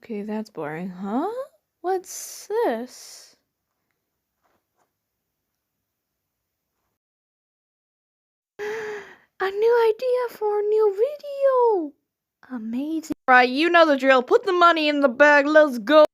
Okay, that's boring. Huh? What's this? A new idea for a new video! Amazing. Right, you know the drill. Put the money in the bag. Let's go.